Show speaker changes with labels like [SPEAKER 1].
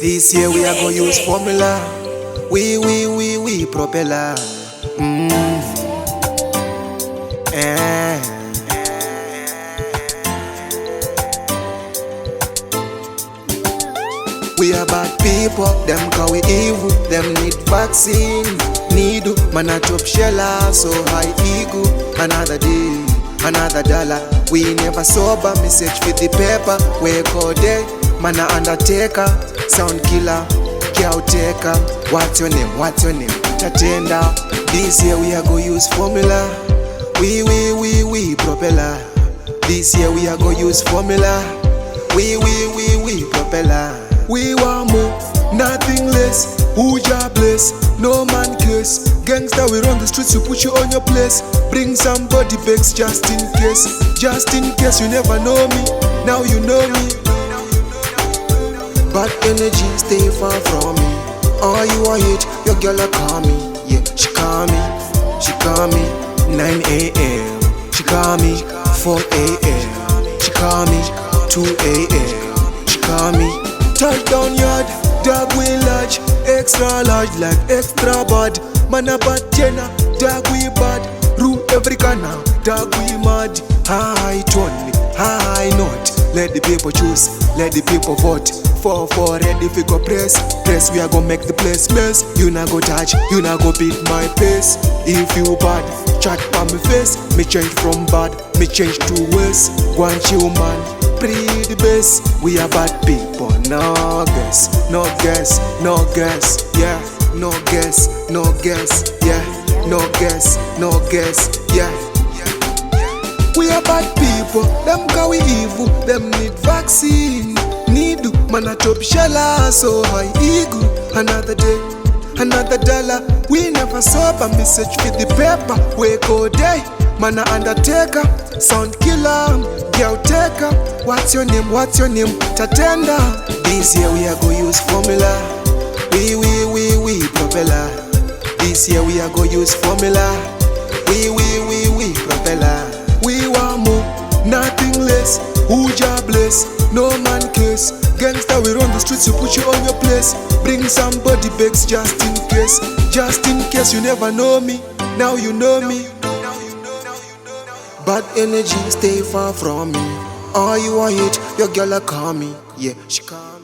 [SPEAKER 1] This year we are gonna use formula. We propeller. We are bad people, them call we evil, them need vaccine. Needle, man a top sheller, so high ego. Another day, another dollar. We never sober, message with the paper. Wake all day, man a undertaker. Sound killer, caretaker. What's your name, what's your name? Tatenda. This year we are gonna use formula. We propeller. This year we are gonna use formula. We propeller. We want more, nothing less. Who jobless, no man case. Gangster, we run the streets to put you on your place. Bring somebody bags just in case. Just in case you never know me, now you know me. Bad energy, stay far from me. All you are hate, your girl a call me. Yeah, she call me, she call me 9 a.m. She call me 4 a.m. She call me 2 a.m. She call me touchdown yard, dog we large, extra large like extra bad. Man a bad Jenna, dog we bad. Rule every corner, dog we mad. High tone, high note. Let the people choose, let the people vote. 4-4 ready fi go press. We are gonna make the place mess. You not go touch, you not go beat my pace. If you bad, chat on me face. Me change from bad, me change to worse. Want you man, pretty best. We are bad people, no guess, no guess, no guess, yeah. No guess, no guess, yeah. No guess, no guess, yeah. We are bad people, them call we evil, them need vaccine. Needle, man a top sheller, so high ego. Another day, another dollar. We never sober, message with the paper. Wake all day, man a undertaker. Sound killer, caretaker. What's your name, what's your name? Tatenda. This year we are gonna use formula. We propeller. This year we are gonna use formula. We propeller. We want more, nothing less. Who jobless, no man case. Gangster, we run the streets to put you on your place. Bring somebody bags just in case. Just in case you never know me, now you know me. Bad energy, stay far from me. All you are hate, your girl a call me. Yeah, she call me.